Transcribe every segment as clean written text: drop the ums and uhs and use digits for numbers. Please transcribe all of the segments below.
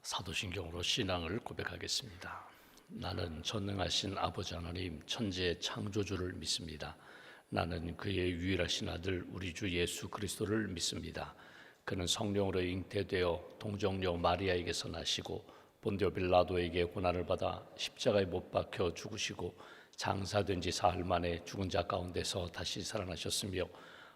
사도신경으로 신앙을 고백하겠습니다. 나는 전능하신 아버지 하나님 천지의 창조주를 믿습니다. 나는 그의 유일하신 아들 우리 주 예수 그리스도를 믿습니다. 그는 성령으로 잉태되어 동정녀 마리아에게서 나시고 본디오 빌라도에게 고난을 받아 십자가에 못 박혀 죽으시고 장사된 지 사흘 만에 죽은 자 가운데서 다시 살아나셨으며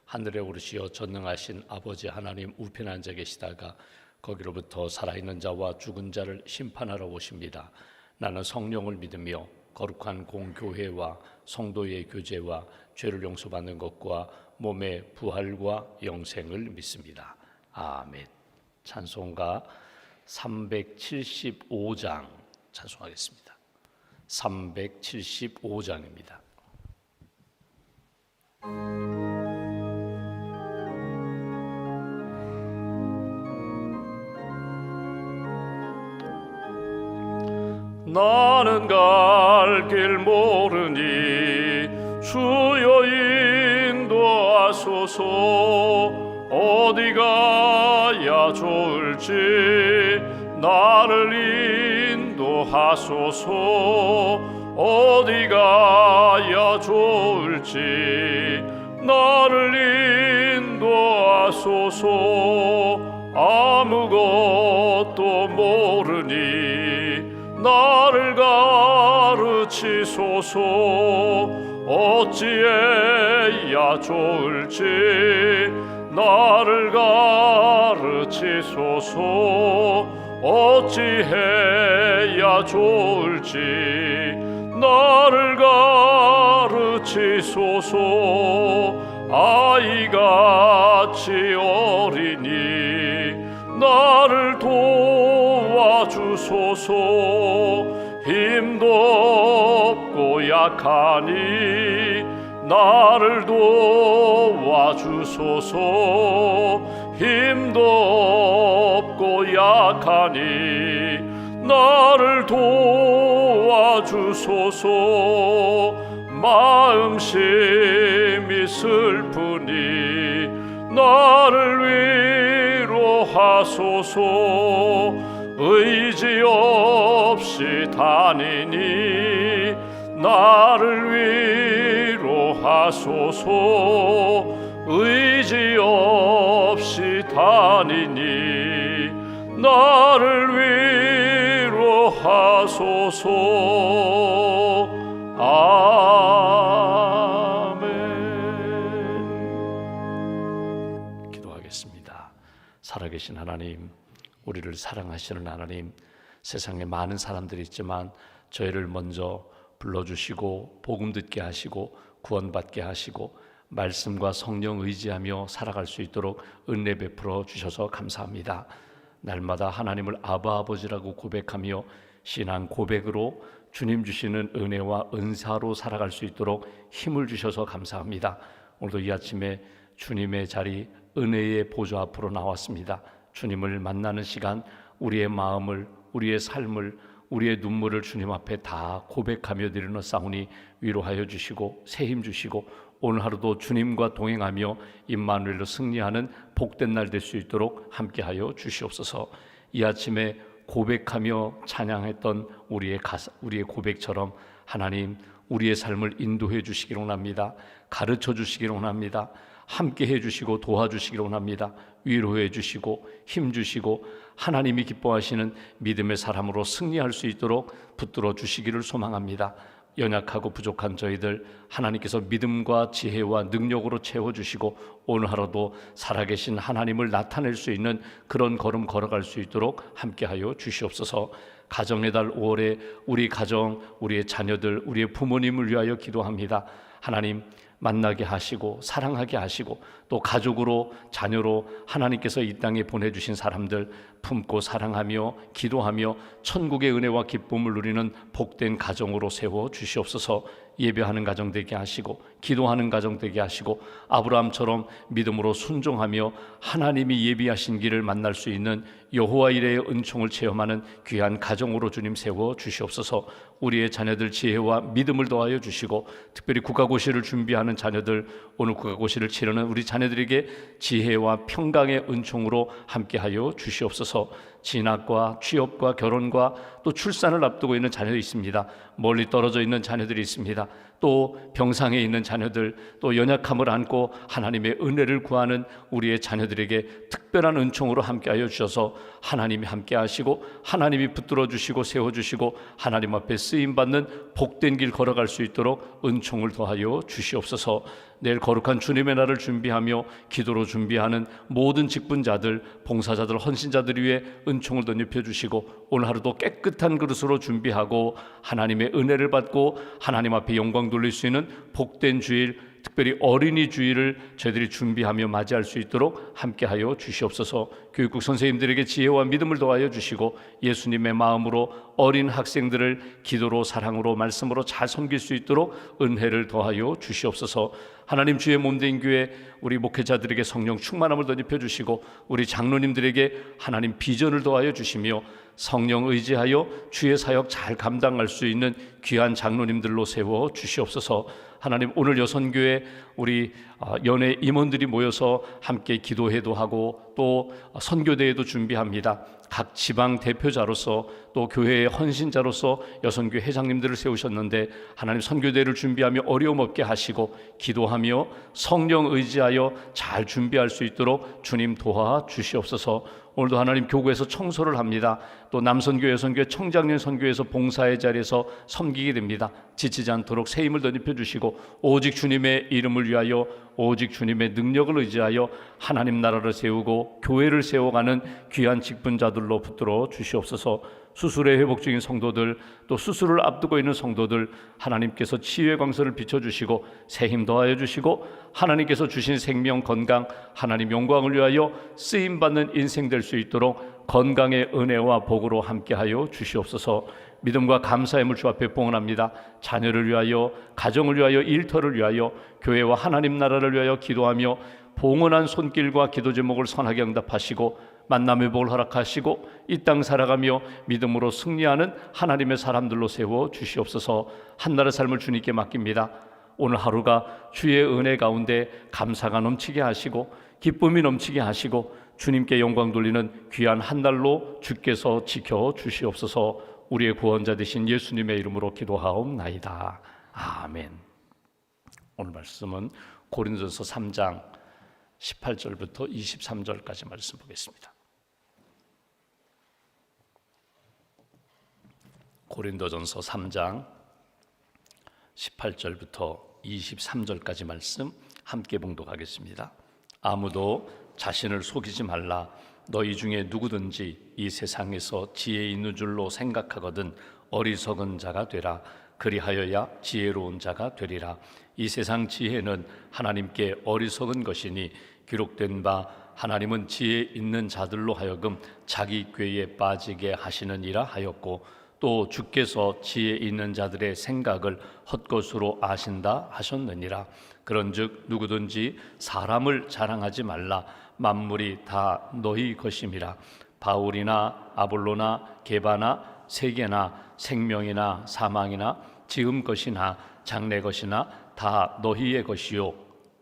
하늘에 오르시어 전능하신 아버지 하나님 우편에 앉아 계시다가 거기로부터 살아있는 자와 죽은 자를 심판하러 오십니다. 나는 성령을 믿으며 거룩한 공교회와 성도의 교제와 죄를 용서받는 것과 몸의 부활과 영생을 믿습니다. 아멘. 찬송가 375장 찬송하겠습니다. 375장입니다. 나는 갈 길 모르니 주여 인도하소서. 어디 가야 좋을지 나를 인도하소서. 어디 가야 좋을지 나를 인도하소서. 아무것도 모르니 나를 가르치소서. 어찌해야 좋을지 나를 가르치소서. 어찌해야 좋을지 나를 가르치소서. 아이같이 어리니 나를 도와주소서. 힘도 없고 약하니 나를 도와주소서. 힘도 없고 약하니 나를 도와주소서. 마음심이 슬프니 나를 위로하소서. 의지 없이 다니니 나를 위로하소서. 의지 없이 다니니 나를 위로하소서. 아멘. 기도하겠습니다. 살아계신 하나님, 우리를 사랑하시는 하나님, 세상에 많은 사람들이 있지만 저희를 먼저 불러주시고 복음 듣게 하시고 구원받게 하시고 말씀과 성령 의지하며 살아갈 수 있도록 은혜 베풀어 주셔서 감사합니다. 날마다 하나님을 아바 아버지라고 고백하며 신앙 고백으로 주님 주시는 은혜와 은사로 살아갈 수 있도록 힘을 주셔서 감사합니다. 오늘도 이 아침에 주님의 자리 은혜의 보좌 앞으로 나왔습니다. 주님을 만나는 시간, 우리의 마음을, 우리의 삶을, 우리의 눈물을 주님 앞에 다 고백하며 드리노사오니 위로하여 주시고 새 힘 주시고 오늘 하루도 주님과 동행하며 임마누엘로 승리하는 복된 날 될 수 있도록 함께하여 주시옵소서. 이 아침에 고백하며 찬양했던 우리의 고백처럼 하나님 우리의 삶을 인도해 주시기를 원합니다. 가르쳐 주시기를 원합니다. 함께 해주시고 도와주시기를 원합니다. 위로해 주시고 힘 주시고 하나님이 기뻐하시는 믿음의 사람으로 승리할 수 있도록 붙들어 주시기를 소망합니다. 연약하고 부족한 저희들 하나님께서 믿음과 지혜와 능력으로 채워주시고 오늘 하루도 살아계신 하나님을 나타낼 수 있는 그런 걸음 걸어갈 수 있도록 함께하여 주시옵소서. 가정의 달 5월에 우리 가정, 우리의 자녀들, 우리의 부모님을 위하여 기도합니다. 하나님 만나게 하시고 사랑하게 하시고 또 가족으로 자녀로 하나님께서 이 땅에 보내주신 사람들 품고 사랑하며 기도하며 천국의 은혜와 기쁨을 누리는 복된 가정으로 세워 주시옵소서. 예배하는 가정 되게 하시고 기도하는 가정 되게 하시고 아브라함처럼 믿음으로 순종하며 하나님이 예비하신 길을 만날 수 있는 여호와 이레의 은총을 체험하는 귀한 가정으로 주님 세워 주시옵소서. 우리의 자녀들 지혜와 믿음을 더하여 주시고, 특별히 국가고시를 준비하는 자녀들, 오늘 국가고시를 치르는 우리 자녀들에게 지혜와 평강의 은총으로 함께하여 주시옵소서. 진학과 취업과 결혼과 또 출산을 앞두고 있는 자녀들이 있습니다. 멀리 떨어져 있는 자녀들이 있습니다. 또 병상에 있는 자녀들, 또 연약함을 안고 하나님의 은혜를 구하는 우리의 자녀들에게 특별한 은총으로 함께하여 주셔서 하나님이 함께하시고 하나님이 붙들어 주시고 세워주시고 하나님 앞에 쓰임받는 복된 길 걸어갈 수 있도록 은총을 더하여 주시옵소서. 내일 거룩한 주님의 날을 준비하며 기도로 준비하는 모든 직분자들, 봉사자들, 헌신자들 위해 은총을 덧입혀 주시고, 오늘 하루도 깨끗한 그릇으로 준비하고 하나님의 은혜를 받고 하나님 앞에 영광 돌릴 수 있는 복된 주일, 특별히 어린이 주일을 저희들이 준비하며 맞이할 수 있도록 함께하여 주시옵소서. 교육국 선생님들에게 지혜와 믿음을 더하여 주시고, 예수님의 마음으로 어린 학생들을 기도로 사랑으로 말씀으로 잘 섬길 수 있도록 은혜를 더하여 주시옵소서. 하나님, 주의 몸된 교회 우리 목회자들에게 성령 충만함을 덧입혀 주시고, 우리 장로님들에게 하나님 비전을 더하여 주시며, 성령 의지하여 주의 사역 잘 감당할 수 있는 귀한 장로님들로 세워 주시옵소서. 하나님, 오늘 여선교회 우리 연회 임원들이 모여서 함께 기도회도 하고 또 선교대회도 준비합니다. 각 지방 대표자로서 또 교회의 헌신자로서 여선교회 회장님들을 세우셨는데, 하나님 선교대회를 준비하며 어려움 없게 하시고 기도하며 성령 의지하여 잘 준비할 수 있도록 주님 도와 주시옵소서. 오늘도 하나님 교구에서 청소를 합니다. 또 남선교회, 여선교회, 청장년 선교회에서 봉사의 자리에서 섬기게 됩니다. 지치지 않도록 새 힘을 덧입혀 주시고, 오직 주님의 이름을 위하여, 오직 주님의 능력을 의지하여 하나님 나라를 세우고 교회를 세워가는 귀한 직분자들로 붙들어 주시옵소서. 수술에 회복 중인 성도들, 또 수술을 앞두고 있는 성도들, 하나님께서 치유의 광선을 비춰주시고 새 힘 더하여 주시고, 하나님께서 주신 생명, 건강, 하나님 영광을 위하여 쓰임받는 인생 될 수 있도록 건강의 은혜와 복으로 함께하여 주시옵소서. 믿음과 감사의 물 주 앞에 봉헌합니다. 자녀를 위하여, 가정을 위하여, 일터를 위하여, 교회와 하나님 나라를 위하여 기도하며 봉헌한 손길과 기도 제목을 선하게 응답하시고 만남의 복을 허락하시고 이 땅 살아가며 믿음으로 승리하는 하나님의 사람들로 세워 주시옵소서. 한나라의 삶을 주님께 맡깁니다. 오늘 하루가 주의 은혜 가운데 감사가 넘치게 하시고 기쁨이 넘치게 하시고 주님께 영광 돌리는 귀한 한 달로 주께서 지켜 주시옵소서. 우리의 구원자 되신 예수님의 이름으로 기도하옵나이다. 아멘. 오늘 말씀은 고린도전서 3장 18절부터 23절까지 말씀 보겠습니다. 고린도전서 3장 18절부터 23절까지 말씀 함께 봉독하겠습니다. 아무도 자신을 속이지 말라. 너희 중에 누구든지 이 세상에서 지혜 있는 줄로 생각하거든 어리석은 자가 되라. 그리하여야 지혜로운 자가 되리라. 이 세상 지혜는 하나님께 어리석은 것이니 기록된 바 하나님은 지혜 있는 자들로 하여금 자기 꾀에 빠지게 하시느니라 하였고, 또 주께서 지혜 있는 자들의 생각을 헛것으로 아신다 하셨느니라. 그런즉 누구든지 사람을 자랑하지 말라. 만물이 다 너희 것임이라. 바울이나 아볼로나 게바나 세계나 생명이나 사망이나 지금 것이나 장래 것이나 다 너희의 것이요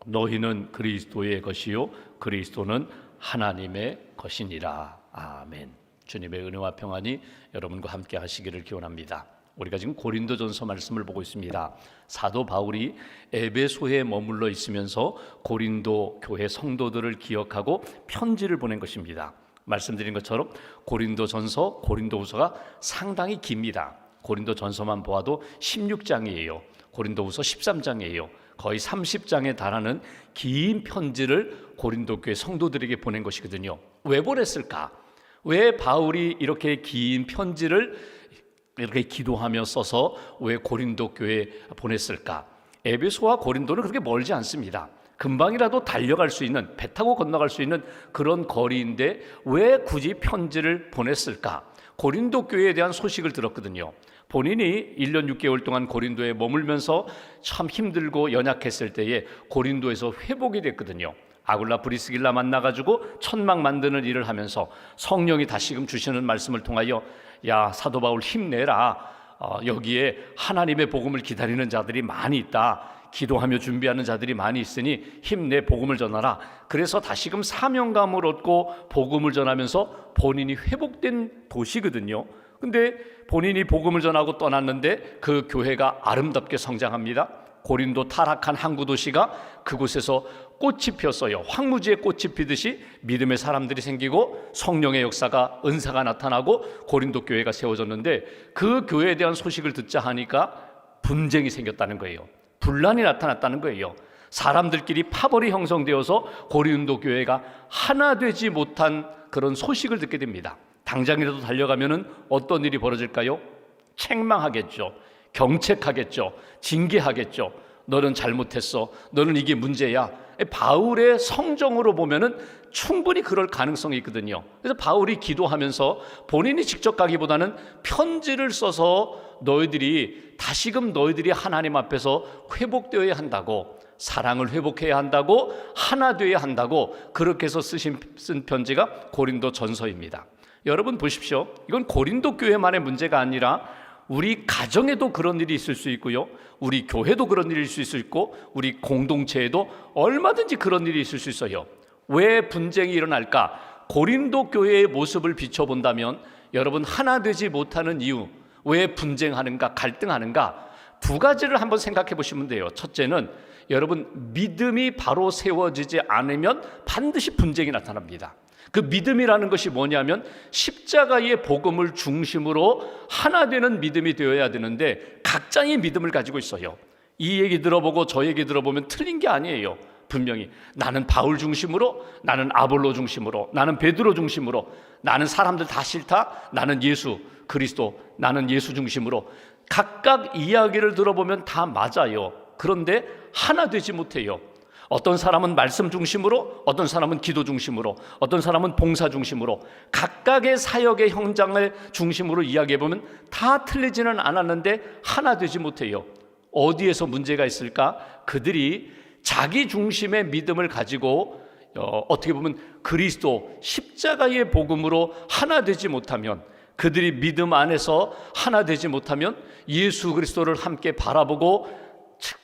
너희는 그리스도의 것이요 그리스도는 하나님의 것이니라. 아멘. 주님의 은혜와 평안이 여러분과 함께 하시기를 기원합니다. 우리가 지금 고린도전서 말씀을 보고 있습니다. 사도 바울이 에베소에 머물러 있으면서 고린도 교회 성도들을 기억하고 편지를 보낸 것입니다. 말씀드린 것처럼 고린도전서, 고린도후서가 상당히 깁니다. 고린도전서만 보아도 16장이에요. 고린도후서 13장이에요. 거의 30장에 달하는 긴 편지를 고린도 교회 성도들에게 보낸 것이거든요. 왜 보냈을까? 왜 바울이 이렇게 긴 편지를 이렇게 기도하며 써서 왜 고린도 교회에 보냈을까? 에베소와 고린도는 그렇게 멀지 않습니다. 금방이라도 달려갈 수 있는, 배 타고 건너갈 수 있는 그런 거리인데 왜 굳이 편지를 보냈을까? 고린도 교회에 대한 소식을 들었거든요. 본인이 1년 6개월 동안 고린도에 머물면서 참 힘들고 연약했을 때에 고린도에서 회복이 됐거든요. 아굴라 브리스길라 만나가지고 천막 만드는 일을 하면서 성령이 다시금 주시는 말씀을 통하여 야 사도 바울 힘내라, 여기에 하나님의 복음을 기다리는 자들이 많이 있다, 기도하며 준비하는 자들이 많이 있으니 힘내 복음을 전하라. 그래서 다시금 사명감을 얻고 복음을 전하면서 본인이 회복된 도시거든요. 근데 본인이 복음을 전하고 떠났는데 그 교회가 아름답게 성장합니다. 고린도 타락한 항구 도시가 그곳에서 꽃이 폈어요. 황무지에 꽃이 피듯이 믿음의 사람들이 생기고 성령의 역사가, 은사가 나타나고 고린도 교회가 세워졌는데, 그 교회에 대한 소식을 듣자 하니까 분쟁이 생겼다는 거예요. 분란이 나타났다는 거예요. 사람들끼리 파벌이 형성되어서 고린도 교회가 하나 되지 못한 그런 소식을 듣게 됩니다. 당장이라도 달려가면은 어떤 일이 벌어질까요? 책망하겠죠. 경책하겠죠. 징계하겠죠. 너는 잘못했어. 너는 이게 문제야. 바울의 성정으로 보면은 충분히 그럴 가능성이 있거든요. 그래서 바울이 기도하면서 본인이 직접 가기보다는 편지를 써서 다시금 너희들이 하나님 앞에서 회복되어야 한다고, 사랑을 회복해야 한다고, 하나 되어야 한다고, 그렇게 해서 쓴 편지가 고린도 전서입니다. 여러분 보십시오. 이건 고린도 교회만의 문제가 아니라 우리 가정에도 그런 일이 있을 수 있고요, 우리 교회도 그런 일이 있을 수 있고, 우리 공동체에도 얼마든지 그런 일이 있을 수 있어요. 왜 분쟁이 일어날까? 고린도 교회의 모습을 비춰본다면 여러분, 하나 되지 못하는 이유, 왜 분쟁하는가, 갈등하는가, 두 가지를 한번 생각해 보시면 돼요. 첫째는 여러분, 믿음이 바로 세워지지 않으면 반드시 분쟁이 나타납니다. 그 믿음이라는 것이 뭐냐면 십자가의 복음을 중심으로 하나 되는 믿음이 되어야 되는데, 각자의 믿음을 가지고 있어요. 이 얘기 들어보고 저 얘기 들어보면 틀린 게 아니에요. 분명히 나는 바울 중심으로, 나는 아볼로 중심으로, 나는 베드로 중심으로, 나는 사람들 다 싫다, 나는 예수 그리스도, 나는 예수 중심으로 각각 이야기를 들어보면 다 맞아요. 그런데 하나 되지 못해요. 어떤 사람은 말씀 중심으로, 어떤 사람은 기도 중심으로, 어떤 사람은 봉사 중심으로, 각각의 사역의 현장을 중심으로 이야기해보면 다 틀리지는 않았는데 하나 되지 못해요. 어디에서 문제가 있을까? 그들이 자기 중심의 믿음을 가지고 어떻게 보면 그리스도 십자가의 복음으로 하나 되지 못하면, 그들이 믿음 안에서 하나 되지 못하면, 예수 그리스도를 함께 바라보고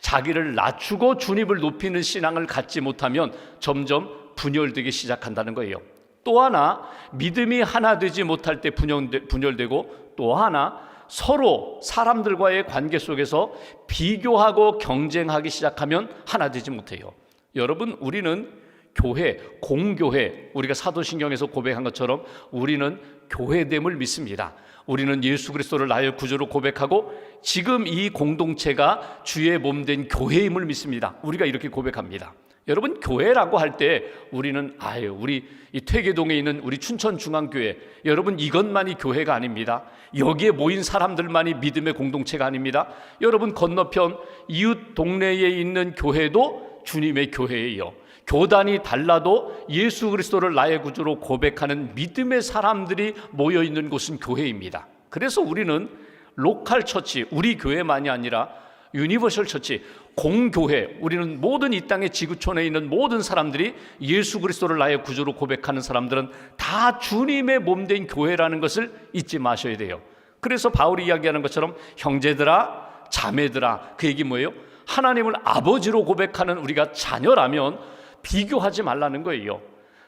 자기를 낮추고 주님을 높이는 신앙을 갖지 못하면 점점 분열되기 시작한다는 거예요. 또 하나, 믿음이 하나 되지 못할 때 분열되고, 또 하나, 서로 사람들과의 관계 속에서 비교하고 경쟁하기 시작하면 하나 되지 못해요. 여러분, 우리는 교회, 공교회, 우리가 사도신경에서 고백한 것처럼 우리는 교회됨을 믿습니다. 우리는 예수 그리스도를 나의 구주로 고백하고 지금 이 공동체가 주의 몸된 교회임을 믿습니다. 우리가 이렇게 고백합니다. 여러분, 교회라고 할 때 우리는 우리 이 퇴계동에 있는 우리 춘천중앙교회, 여러분 이것만이 교회가 아닙니다. 여기에 모인 사람들만이 믿음의 공동체가 아닙니다. 여러분, 건너편 이웃 동네에 있는 교회도 주님의 교회예요. 교단이 달라도 예수 그리스도를 나의 구주로 고백하는 믿음의 사람들이 모여있는 곳은 교회입니다. 그래서 우리는 로컬 처치, 우리 교회만이 아니라 유니버설 처치, 공교회, 우리는 모든 이 땅의 지구촌에 있는 모든 사람들이 예수 그리스도를 나의 구주로 고백하는 사람들은 다 주님의 몸된 교회라는 것을 잊지 마셔야 돼요. 그래서 바울이 이야기하는 것처럼 형제들아, 자매들아, 그 얘기 뭐예요? 하나님을 아버지로 고백하는 우리가 자녀라면 비교하지 말라는 거예요.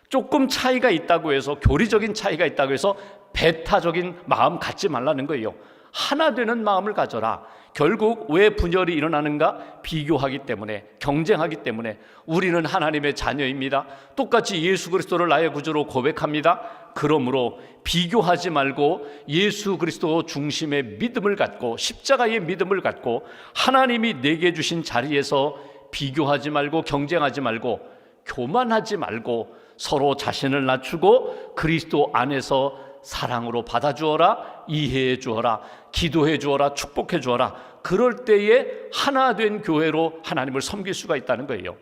조금 차이가 있다고 해서, 교리적인 차이가 있다고 해서 배타적인 마음 갖지 말라는 거예요. 하나 되는 마음을 가져라. 결국 왜 분열이 일어나는가? 비교하기 때문에, 경쟁하기 때문에. 우리는 하나님의 자녀입니다. 똑같이 예수 그리스도를 나의 구주로 고백합니다. 그러므로 비교하지 말고 예수 그리스도 중심의 믿음을 갖고, 십자가의 믿음을 갖고, 하나님이 내게 주신 자리에서 비교하지 말고, 경쟁하지 말고, 교만하지 말고, 서로 자신을 낮추고 그리스도 안에서 사랑으로 받아주어라, 이해해 주어라, 기도해 주어라, 축복해 주어라. 그럴 때에 하나 된 교회로 하나님을 섬길 수가 있다는 거예요.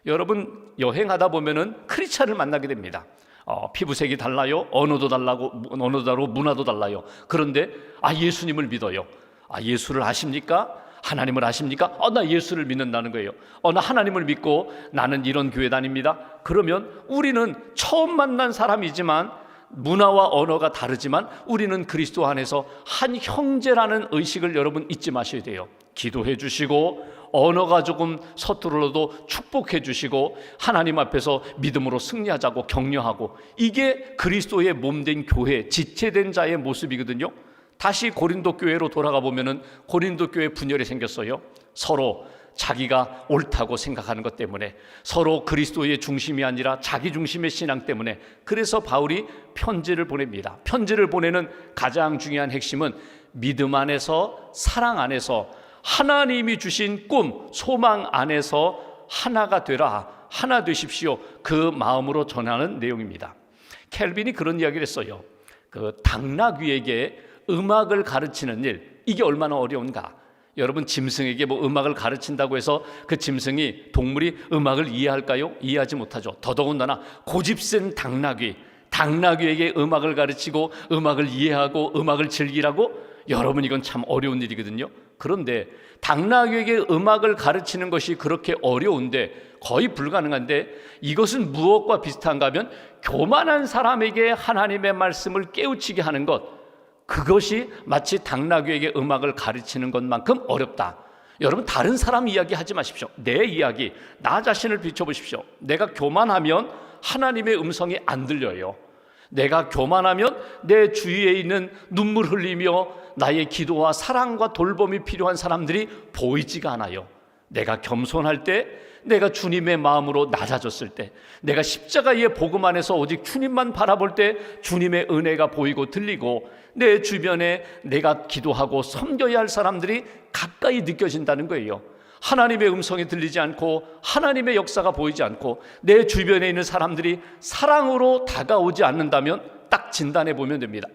여러분, 여행하다 보면은 크리스찬을 만나게 됩니다. 피부색이 달라요, 언어도 달라고, 문화도 달라요. 그런데 예수님을 믿어요. 예수를 아십니까? 하나님을 아십니까? 나 예수를 믿는다는 거예요. 나 하나님을 믿고 나는 이런 교회 다닙니다. 그러면 우리는 처음 만난 사람이지만 문화와 언어가 다르지만 우리는 그리스도 안에서 한 형제라는 의식을 여러분 잊지 마셔야 돼요. 기도해 주시고 언어가 조금 서투르러도 축복해 주시고 하나님 앞에서 믿음으로 승리하자고 격려하고, 이게 그리스도의 몸된 교회, 지체된 자의 모습이거든요. 다시 고린도 교회로 돌아가 보면은 고린도 교회 분열이 생겼어요. 서로 자기가 옳다고 생각하는 것 때문에, 서로 그리스도의 중심이 아니라 자기 중심의 신앙 때문에. 그래서 바울이 편지를 보냅니다. 편지를 보내는 가장 중요한 핵심은 믿음 안에서, 사랑 안에서, 하나님이 주신 꿈, 소망 안에서 하나가 되라, 하나 되십시오, 그 마음으로 전하는 내용입니다. 켈빈이 그런 이야기를 했어요. 그 당나귀에게 음악을 가르치는 일, 이게 얼마나 어려운가. 여러분, 짐승에게 음악을 가르친다고 해서 그 짐승이, 동물이 음악을 이해할까요? 이해하지 못하죠. 더더군다나 고집센 당나귀에게 음악을 가르치고 음악을 이해하고 음악을 즐기라고? 여러분, 이건 참 어려운 일이거든요. 그런데 당나귀에게 음악을 가르치는 것이 그렇게 어려운데, 거의 불가능한데, 이것은 무엇과 비슷한가 하면 교만한 사람에게 하나님의 말씀을 깨우치게 하는 것, 그것이 마치 당나귀에게 음악을 가르치는 것만큼 어렵다. 여러분, 다른 사람 이야기 하지 마십시오. 내 이야기, 나 자신을 비춰보십시오. 내가 교만하면 하나님의 음성이 안 들려요. 내가 교만하면 내 주위에 있는 눈물 흘리며 나의 기도와 사랑과 돌봄이 필요한 사람들이 보이지가 않아요. 내가 겸손할 때, 내가 주님의 마음으로 낮아졌을 때, 내가 십자가의 복음 안에서 오직 주님만 바라볼 때 주님의 은혜가 보이고 들리고, 내 주변에 내가 기도하고 섬겨야 할 사람들이 가까이 느껴진다는 거예요. 하나님의 음성이 들리지 않고 하나님의 역사가 보이지 않고 내 주변에 있는 사람들이 사랑으로 다가오지 않는다면 딱 진단해 보면 됩니다.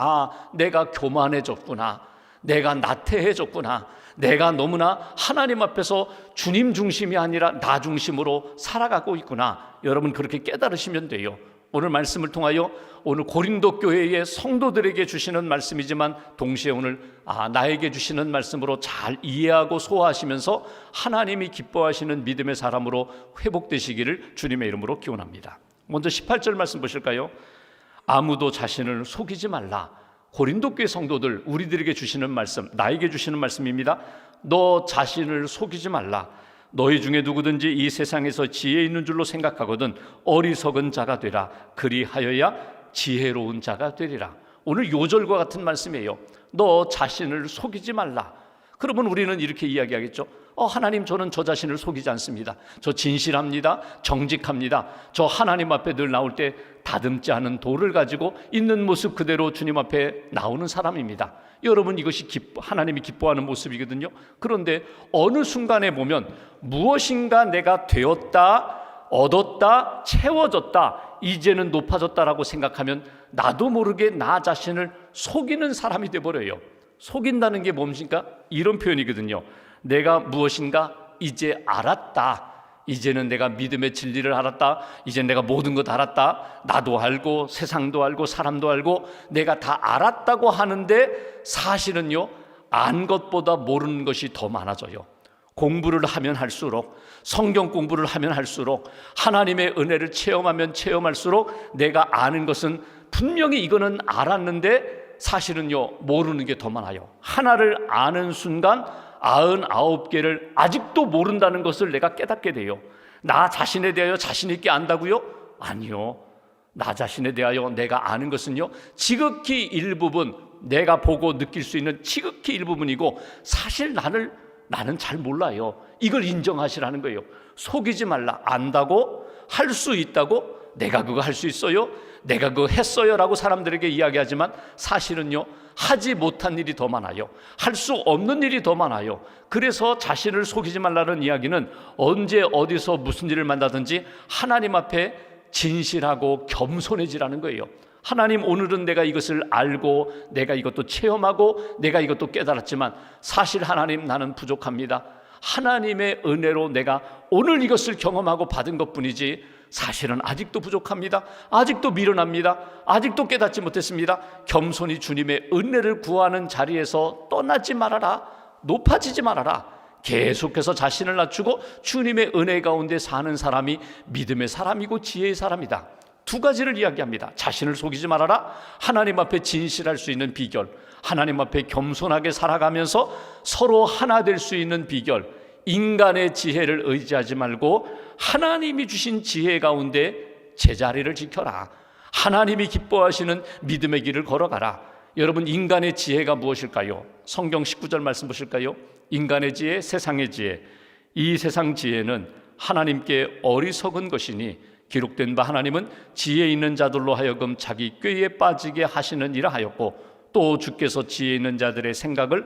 내가 교만해졌구나, 내가 나태해졌구나, 내가 너무나 하나님 앞에서 주님 중심이 아니라 나 중심으로 살아가고 있구나. 여러분, 그렇게 깨달으시면 돼요. 오늘 말씀을 통하여 오늘 고린도 교회의 성도들에게 주시는 말씀이지만 동시에 오늘 나에게 주시는 말씀으로 잘 이해하고 소화하시면서 하나님이 기뻐하시는 믿음의 사람으로 회복되시기를 주님의 이름으로 기원합니다. 먼저 18절 말씀 보실까요? 아무도 자신을 속이지 말라. 고린도 교회 성도들, 우리들에게 주시는 말씀, 나에게 주시는 말씀입니다. 너 자신을 속이지 말라. 너희 중에 누구든지 이 세상에서 지혜 있는 줄로 생각하거든 어리석은 자가 되라. 그리하여야 지혜로운 자가 되리라. 오늘 요절과 같은 말씀이에요. 너 자신을 속이지 말라. 그러면 우리는 이렇게 이야기하겠죠. 하나님, 저는 저 자신을 속이지 않습니다. 저 진실합니다. 정직합니다. 저 하나님 앞에 늘 나올 때 다듬지 않은 돌을 가지고 있는 모습 그대로 주님 앞에 나오는 사람입니다. 여러분, 이것이 하나님이 기뻐하는 모습이거든요. 그런데 어느 순간에 보면 무엇인가 내가 되었다, 얻었다, 채워졌다, 이제는 높아졌다라고 생각하면 나도 모르게 나 자신을 속이는 사람이 돼버려요. 속인다는 게 뭡니까? 이런 표현이거든요. 내가 무엇인가 이제 알았다, 이제는 내가 믿음의 진리를 알았다, 이제 내가 모든 것 알았다, 나도 알고 세상도 알고 사람도 알고 내가 다 알았다고 하는데 사실은요, 안 것보다 모르는 것이 더 많아져요. 공부를 하면 할수록, 성경 공부를 하면 할수록, 하나님의 은혜를 체험하면 체험할수록 내가 아는 것은 분명히 이거는 알았는데 사실은요, 모르는 게 더 많아요. 하나를 아는 순간 99개를 아직도 모른다는 것을 내가 깨닫게 돼요. 나 자신에 대하여 자신 있게 안다고요? 아니요. 나 자신에 대하여 내가 아는 것은요, 지극히 일부분, 내가 보고 느낄 수 있는 지극히 일부분이고 사실 나는 잘 몰라요. 이걸 인정하시라는 거예요. 속이지 말라. 안다고, 할 수 있다고, 내가 그거 할 수 있어요, 내가 그거 했어요 라고 사람들에게 이야기하지만 사실은요, 하지 못한 일이 더 많아요. 할 수 없는 일이 더 많아요. 그래서 자신을 속이지 말라는 이야기는 언제 어디서 무슨 일을 만나든지 하나님 앞에 진실하고 겸손해지라는 거예요. 하나님, 오늘은 내가 이것을 알고 내가 이것도 체험하고 내가 이것도 깨달았지만 사실 하나님, 나는 부족합니다. 하나님의 은혜로 내가 오늘 이것을 경험하고 받은 것뿐이지 사실은 아직도 부족합니다. 아직도 미련합니다. 아직도 깨닫지 못했습니다. 겸손히 주님의 은혜를 구하는 자리에서 떠나지 말아라. 높아지지 말아라. 계속해서 자신을 낮추고 주님의 은혜 가운데 사는 사람이 믿음의 사람이고 지혜의 사람이다. 두 가지를 이야기합니다. 자신을 속이지 말아라. 하나님 앞에 진실할 수 있는 비결, 하나님 앞에 겸손하게 살아가면서 서로 하나 될 수 있는 비결, 인간의 지혜를 의지하지 말고 하나님이 주신 지혜 가운데 제자리를 지켜라. 하나님이 기뻐하시는 믿음의 길을 걸어가라. 여러분, 인간의 지혜가 무엇일까요? 성경 19절 말씀 보실까요? 인간의 지혜, 세상의 지혜. 이 세상 지혜는 하나님께 어리석은 것이니 기록된 바 하나님은 지혜 있는 자들로 하여금 자기 꾀에 빠지게 하시느니라 하였고, 또 주께서 지혜 있는 자들의 생각을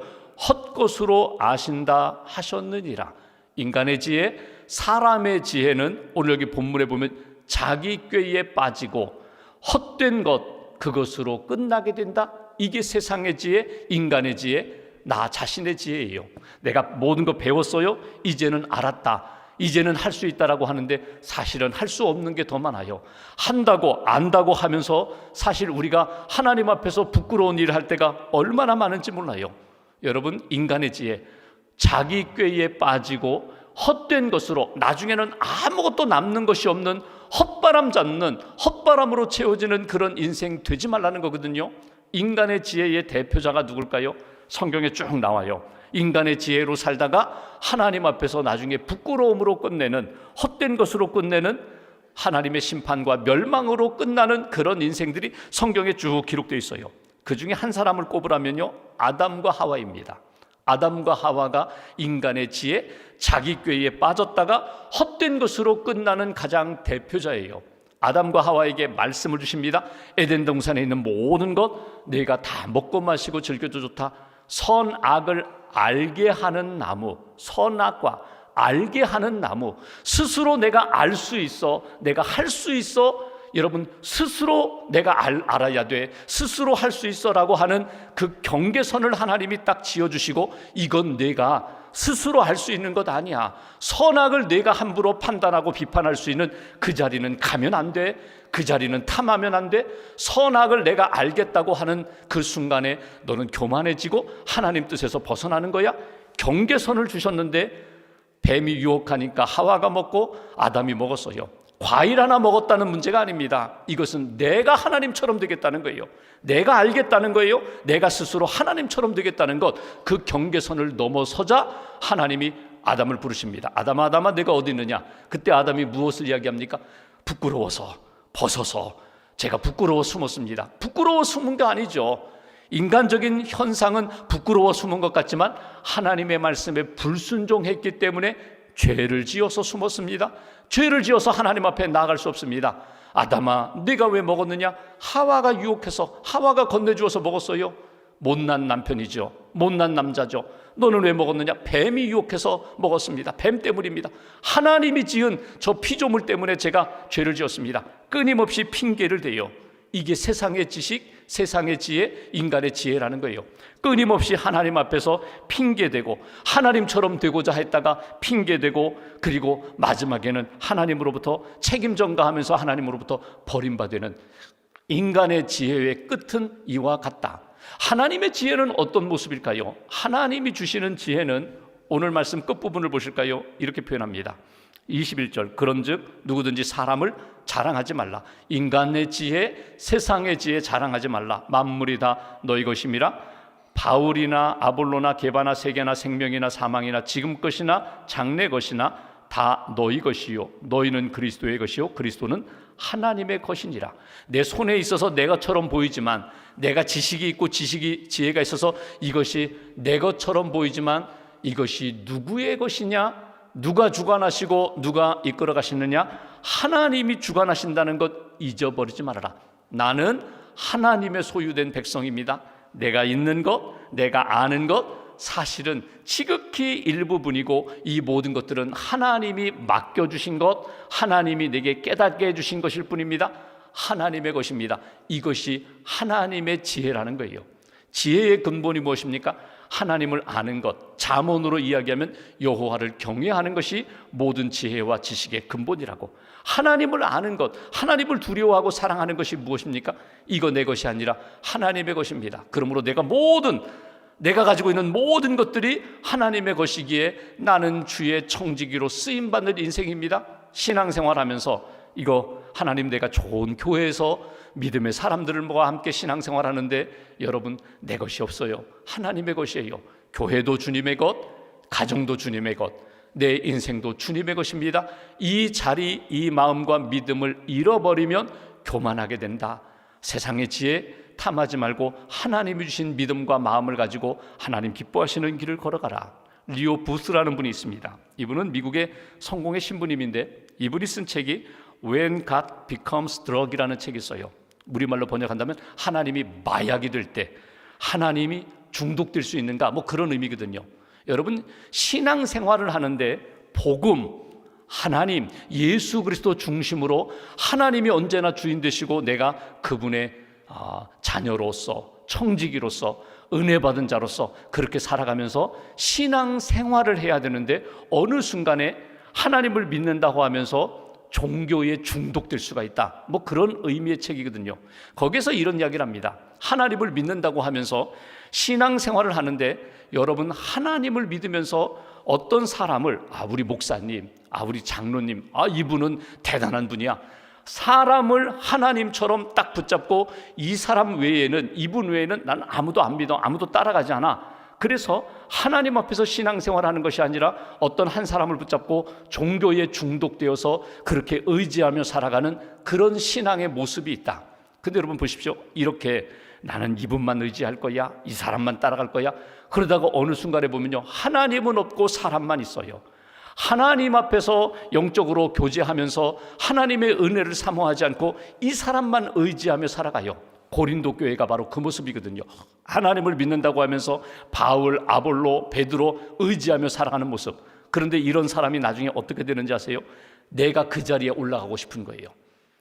헛것으로 아신다 하셨느니라. 인간의 지혜, 사람의 지혜는 오늘 여기 본문에 보면 자기 꾀에 빠지고 헛된 것, 그것으로 끝나게 된다. 이게 세상의 지혜, 인간의 지혜, 나 자신의 지혜예요. 내가 모든 거 배웠어요. 이제는 알았다. 이제는 할 수 있다라고 하는데 사실은 할 수 없는 게 더 많아요. 한다고 안다고 하면서 사실 우리가 하나님 앞에서 부끄러운 일을 할 때가 얼마나 많은지 몰라요. 여러분, 인간의 지혜, 자기 꾀에 빠지고 헛된 것으로 나중에는 아무것도 남는 것이 없는 헛바람 잡는, 헛바람으로 채워지는 그런 인생 되지 말라는 거거든요. 인간의 지혜의 대표자가 누굴까요? 성경에 쭉 나와요. 인간의 지혜로 살다가 하나님 앞에서 나중에 부끄러움으로 끝내는, 헛된 것으로 끝내는, 하나님의 심판과 멸망으로 끝나는 그런 인생들이 성경에 쭉 기록되어 있어요. 그 중에 한 사람을 꼽으라면요, 아담과 하와입니다. 아담과 하와가 인간의 지혜, 자기 꾀에 빠졌다가 헛된 것으로 끝나는 가장 대표자예요. 아담과 하와에게 말씀을 주십니다. 에덴 동산에 있는 모든 것 네가 다 먹고 마시고 즐겨도 좋다. 선악을 알게 하는 나무, 선악과 알게 하는 나무, 스스로 내가 알 수 있어, 내가 할 수 있어. 여러분, 스스로 내가 알아야 돼, 스스로 할 수 있어라고 하는 그 경계선을 하나님이 딱 지어주시고, 이건 내가 스스로 할 수 있는 것 아니야. 선악을 내가 함부로 판단하고 비판할 수 있는 그 자리는 가면 안 돼. 그 자리는 탐하면 안 돼. 선악을 내가 알겠다고 하는 그 순간에 너는 교만해지고 하나님 뜻에서 벗어나는 거야. 경계선을 주셨는데 뱀이 유혹하니까 하와가 먹고 아담이 먹었어요. 과일 하나 먹었다는 문제가 아닙니다. 이것은 내가 하나님처럼 되겠다는 거예요. 내가 알겠다는 거예요. 내가 스스로 하나님처럼 되겠다는 것, 그 경계선을 넘어서자 하나님이 아담을 부르십니다. 아담아, 아담아, 내가 어디 있느냐? 그때 아담이 무엇을 이야기합니까? 부끄러워서, 벗어서 제가 부끄러워 숨었습니다. 부끄러워 숨은 게 아니죠. 인간적인 현상은 부끄러워 숨은 것 같지만 하나님의 말씀에 불순종했기 때문에 죄를 지어서 숨었습니다. 죄를 지어서 하나님 앞에 나아갈 수 없습니다. 아담아, 네가 왜 먹었느냐? 하와가 유혹해서, 하와가 건네주어서 먹었어요. 못난 남편이죠. 못난 남자죠. 너는 왜 먹었느냐? 뱀이 유혹해서 먹었습니다. 뱀 때문입니다. 하나님이 지은 저 피조물 때문에 제가 죄를 지었습니다. 끊임없이 핑계를 대요. 이게 세상의 지식, 세상의 지혜, 인간의 지혜라는 거예요. 끊임없이 하나님 앞에서 핑계대고 하나님처럼 되고자 했다가 핑계대고, 그리고 마지막에는 하나님으로부터 책임 전가하면서 하나님으로부터 버림받는 인간의 지혜의 끝은 이와 같다. 하나님의 지혜는 어떤 모습일까요? 하나님이 주시는 지혜는 오늘 말씀 끝부분을 보실까요? 이렇게 표현합니다. 21절, 그런즉 누구든지 사람을 자랑하지 말라. 인간의 지혜, 세상의 지혜 자랑하지 말라. 만물이 다 너희 것임이라. 바울이나 아볼로나 게바나 세계나 생명이나 사망이나 지금 것이나 장래 것이나 다 너희 것이요 너희는 그리스도의 것이요 그리스도는 하나님의 것이니라. 내 손에 있어서 내 것처럼 보이지만, 내가 지식이 있고 지혜가 있어서 이것이 내 것처럼 보이지만 이것이 누구의 것이냐? 누가 주관하시고 누가 이끌어 가시느냐? 하나님이 주관하신다는 것 잊어버리지 말아라. 나는 하나님의 소유된 백성입니다. 내가 있는 것, 내가 아는 것, 사실은 지극히 일부분이고 이 모든 것들은 하나님이 맡겨주신 것, 하나님이 내게 깨닫게 해주신 것일 뿐입니다. 하나님의 것입니다. 이것이 하나님의 지혜라는 거예요. 지혜의 근본이 무엇입니까? 하나님을 아는 것, 잠언으로 이야기하면 여호와를 경외하는 것이 모든 지혜와 지식의 근본이라고. 하나님을 아는 것, 하나님을 두려워하고 사랑하는 것이 무엇입니까? 이거 내 것이 아니라 하나님의 것입니다. 그러므로 내가 모든 내가 가지고 있는 모든 것들이 하나님의 것이기에 나는 주의 청지기로 쓰임받는 인생입니다. 신앙생활하면서 이거 하나님, 내가 좋은 교회에서 믿음의 사람들을 모아 함께 신앙생활하는데 여러분, 내 것이 없어요. 하나님의 것이에요. 교회도 주님의 것, 가정도 주님의 것, 내 인생도 주님의 것입니다. 이 자리, 이 마음과 믿음을 잃어버리면 교만하게 된다. 세상의 지혜 탐하지 말고 하나님이 주신 믿음과 마음을 가지고 하나님 기뻐하시는 길을 걸어가라. 리오 부스라는 분이 있습니다. 이분은 미국의 성공의 신부님인데 이분이 쓴 책이 When God Becomes Drug이라는 책이 있어요. 우리말로 번역한다면 하나님이 마약이 될 때 하나님이 중독될 수 있는가, 뭐 그런 의미거든요. 여러분, 신앙생활을 하는데 복음, 하나님, 예수 그리스도 중심으로 하나님이 언제나 주인 되시고 내가 그분의 자녀로서, 청지기로서, 은혜 받은 자로서 그렇게 살아가면서 신앙생활을 해야 되는데 어느 순간에 하나님을 믿는다고 하면서 종교에 중독될 수가 있다, 뭐 그런 의미의 책이거든요. 거기서 이런 이야기를 합니다. 하나님을 믿는다고 하면서 신앙생활을 하는데 여러분, 하나님을 믿으면서 어떤 사람을, 우리 목사님, 우리 장로님, 이분은 대단한 분이야, 사람을 하나님처럼 딱 붙잡고 이 사람 외에는, 이분 외에는 난 아무도 안 믿어, 아무도 따라가지 않아. 그래서 하나님 앞에서 신앙생활하는 것이 아니라 어떤 한 사람을 붙잡고 종교에 중독되어서 그렇게 의지하며 살아가는 그런 신앙의 모습이 있다. 근데 여러분 보십시오. 이렇게 나는 이분만 의지할 거야, 이 사람만 따라갈 거야, 그러다가 어느 순간에 보면요, 하나님은 없고 사람만 있어요. 하나님 앞에서 영적으로 교제하면서 하나님의 은혜를 사모하지 않고 이 사람만 의지하며 살아가요. 고린도 교회가 바로 그 모습이거든요. 하나님을 믿는다고 하면서 바울, 아볼로, 베드로 의지하며 살아가는 모습. 그런데 이런 사람이 나중에 어떻게 되는지 아세요? 내가 그 자리에 올라가고 싶은 거예요.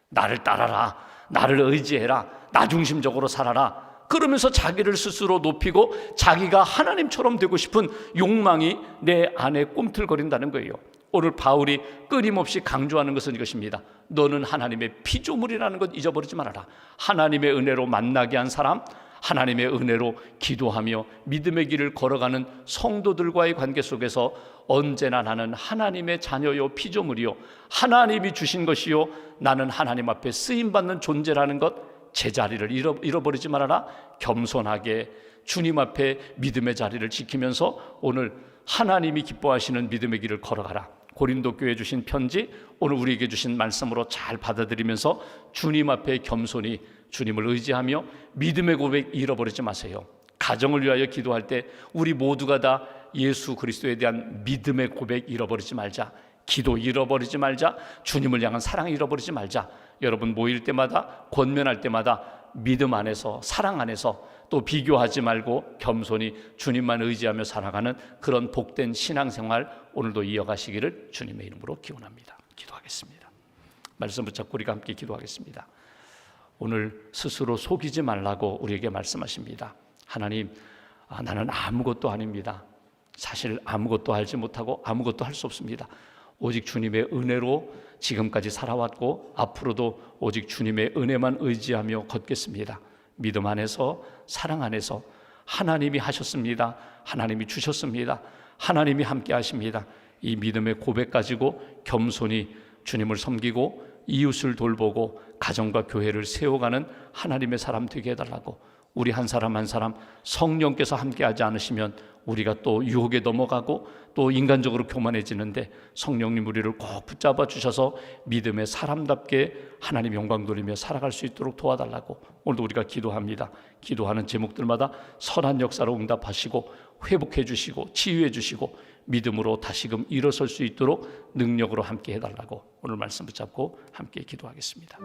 나를 따라라, 나를 의지해라, 나 중심적으로 살아라. 그러면서 자기를 스스로 높이고 자기가 하나님처럼 되고 싶은 욕망이 내 안에 꿈틀거린다는 거예요. 오늘 바울이 끊임없이 강조하는 것은 이것입니다. 너는 하나님의 피조물이라는 것 잊어버리지 말아라. 하나님의 은혜로 만나게 한 사람, 하나님의 은혜로 기도하며 믿음의 길을 걸어가는 성도들과의 관계 속에서 언제나 나는 하나님의 자녀요, 피조물이요, 하나님이 주신 것이요, 나는 하나님 앞에 쓰임받는 존재라는 것, 제자리를 잃어버리지 말아라. 겸손하게 주님 앞에 믿음의 자리를 지키면서 오늘 하나님이 기뻐하시는 믿음의 길을 걸어가라. 고린도 교회에 주신 편지, 오늘 우리에게 주신 말씀으로 잘 받아들이면서 주님 앞에 겸손히 주님을 의지하며 믿음의 고백 잃어버리지 마세요. 가정을 위하여 기도할 때 우리 모두가 다 예수 그리스도에 대한 믿음의 고백 잃어버리지 말자. 기도 잃어버리지 말자. 주님을 향한 사랑 잃어버리지 말자. 여러분, 모일 때마다, 권면할 때마다 믿음 안에서, 사랑 안에서 또 비교하지 말고 겸손히 주님만 의지하며 살아가는 그런 복된 신앙생활 오늘도 이어가시기를 주님의 이름으로 기원합니다. 기도하겠습니다. 말씀 붙잡고 우리가 함께 기도하겠습니다. 오늘 스스로 속이지 말라고 우리에게 말씀하십니다. 하나님, 나는 아무것도 아닙니다. 사실 아무것도 알지 못하고 아무것도 할 수 없습니다. 오직 주님의 은혜로 지금까지 살아왔고 앞으로도 오직 주님의 은혜만 의지하며 걷겠습니다. 믿음 안에서, 사랑 안에서 하나님이 하셨습니다. 하나님이 주셨습니다. 하나님이 함께 하십니다. 이 믿음의 고백 가지고 겸손히 주님을 섬기고 이웃을 돌보고 가정과 교회를 세워가는 하나님의 사람 되게 해달라고, 우리 한 사람 한 사람 성령께서 함께하지 않으시면 우리가 또 유혹에 넘어가고 또 인간적으로 교만해지는데 성령님 우리를 꼭 붙잡아 주셔서 믿음의 사람답게 하나님 영광 돌리며 살아갈 수 있도록 도와달라고 오늘도 우리가 기도합니다. 기도하는 제목들마다 선한 역사로 응답하시고 회복해 주시고 치유해 주시고 믿음으로 다시금 일어설 수 있도록 능력으로 함께 해달라고 오늘 말씀 붙잡고 함께 기도하겠습니다.